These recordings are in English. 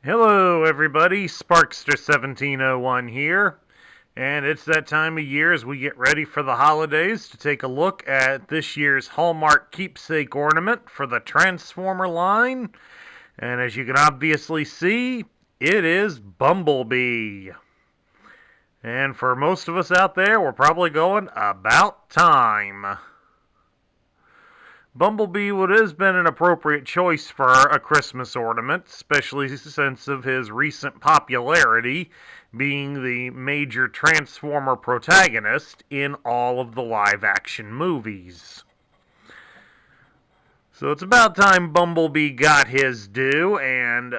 Hello, everybody. Sparkster1701 here, and it's that time of year as we get ready for the holidays to take a look at this year's Hallmark keepsake ornament for the Transformer line. And as you can obviously see, it is Bumblebee. And for most of us out there, we're probably going about time. Bumblebee would have been an appropriate choice for a Christmas ornament, especially since of his recent popularity being the major Transformer protagonist in all of the live-action movies. So it's about time Bumblebee got his due, and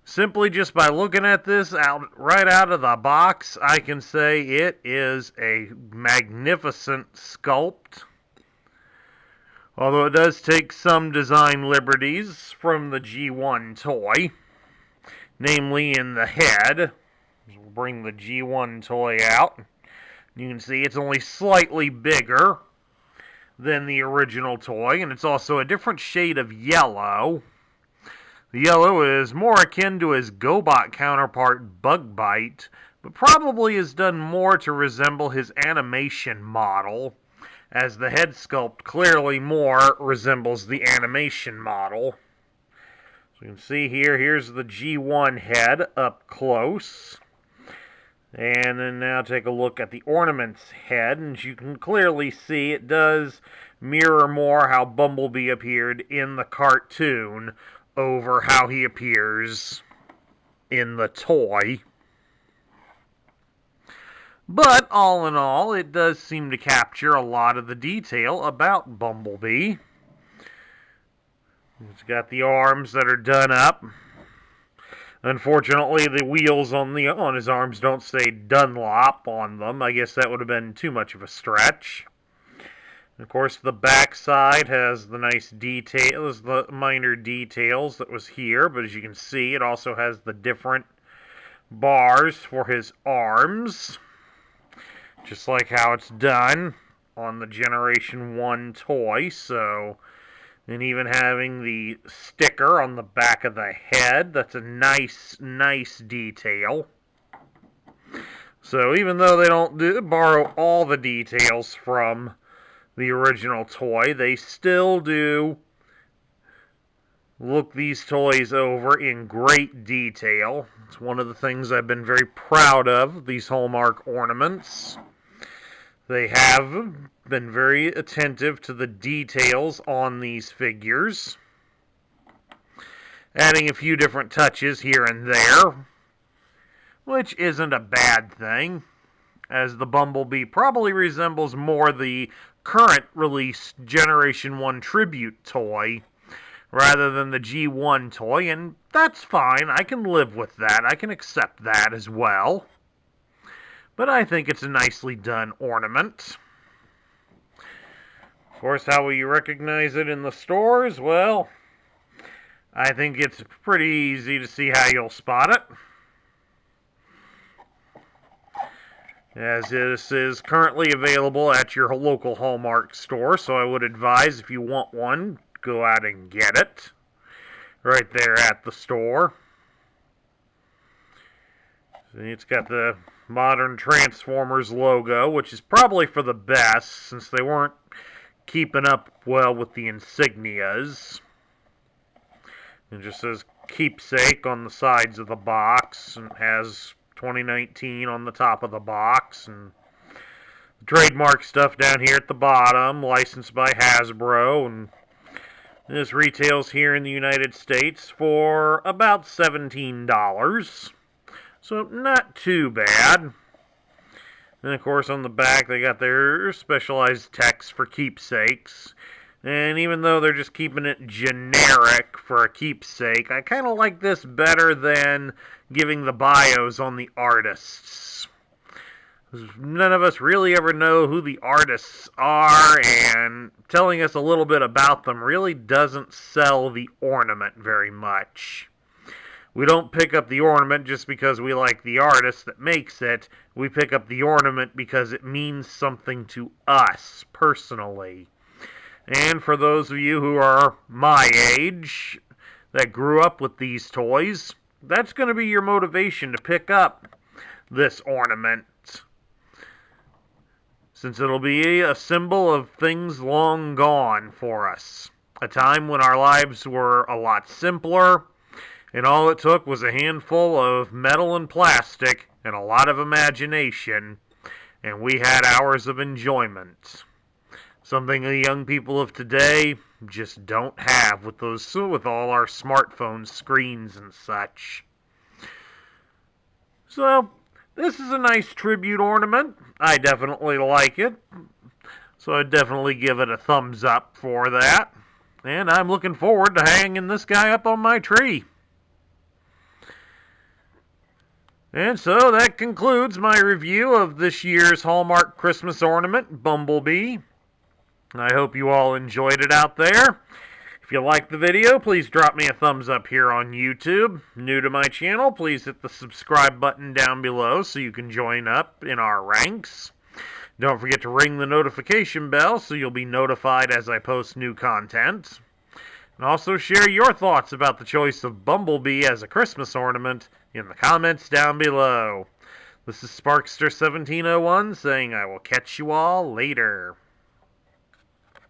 simply just by looking at this right out of the box, I can say it is a magnificent sculpt. Although it does take some design liberties from the G1 toy, namely in the head. We'll bring the G1 toy out. You can see it's only slightly bigger than the original toy, and it's also a different shade of yellow. The yellow is more akin to his GoBot counterpart Bugbite, but probably is done more to resemble his animation model, as the head sculpt clearly more resembles the animation model. So you can see here's the G1 head up close. And then now take a look at the ornament's head, and you can clearly see it does mirror more how Bumblebee appeared in the cartoon over how he appears in the toy. But all in all, it does seem to capture a lot of the detail about Bumblebee. He's got the arms that are done up. Unfortunately, the wheels on his arms don't say Dunlop on them. I guess that would have been too much of a stretch. And of course, the back side has the nice details, the minor details that was here. But as you can see, it also has the different bars for his arms, just like how it's done on the Generation 1 toy. And even having the sticker on the back of the head, that's a nice detail. So even though they don't borrow all the details from the original toy, they still do look these toys over in great detail. It's one of the things I've been very proud of, these Hallmark ornaments. They have been very attentive to the details on these figures, adding a few different touches here and there, which isn't a bad thing, as the Bumblebee probably resembles more the current released Generation 1 tribute toy rather than the G1 toy, and that's fine. I can live with that. I can accept that as well. But I think it's a nicely done ornament. Of course, how will you recognize it in the stores? Well, I think it's pretty easy to see how you'll spot it, as this is currently available at your local Hallmark store, so I would advise, if you want one, go out and get it right there at the store. See, it's got the modern Transformers logo, which is probably for the best, since they weren't keeping up well with the insignias. It just says keepsake on the sides of the box, and has 2019 on the top of the box, and the trademark stuff down here at the bottom, licensed by Hasbro, and this retails here in the United States for about $17. So not too bad. And of course on the back they got their specialized text for keepsakes. And even though they're just keeping it generic for a keepsake, I kind of like this better than giving the bios on the artists. None of us really ever know who the artists are, and telling us a little bit about them really doesn't sell the ornament very much. We don't pick up the ornament just because we like the artist that makes it. We pick up the ornament because it means something to us personally. And for those of you who are my age that grew up with these toys, that's going to be your motivation to pick up this ornament, since it'll be a symbol of things long gone for us. A time when our lives were a lot simpler, and all it took was a handful of metal and plastic and a lot of imagination, and we had hours of enjoyment. Something the young people of today just don't have with all our smartphone screens and such. So, this is a nice tribute ornament. I definitely like it. So I'd definitely give it a thumbs up for that. And I'm looking forward to hanging this guy up on my tree. And so that concludes my review of this year's Hallmark Christmas ornament, Bumblebee. I hope you all enjoyed it out there. If you liked the video, please drop me a thumbs up here on YouTube. New to my channel, please hit the subscribe button down below so you can join up in our ranks. Don't forget to ring the notification bell so you'll be notified as I post new content. And also share your thoughts about the choice of Bumblebee as a Christmas ornament in the comments down below. This is Sparkster1701 saying I will catch you all later.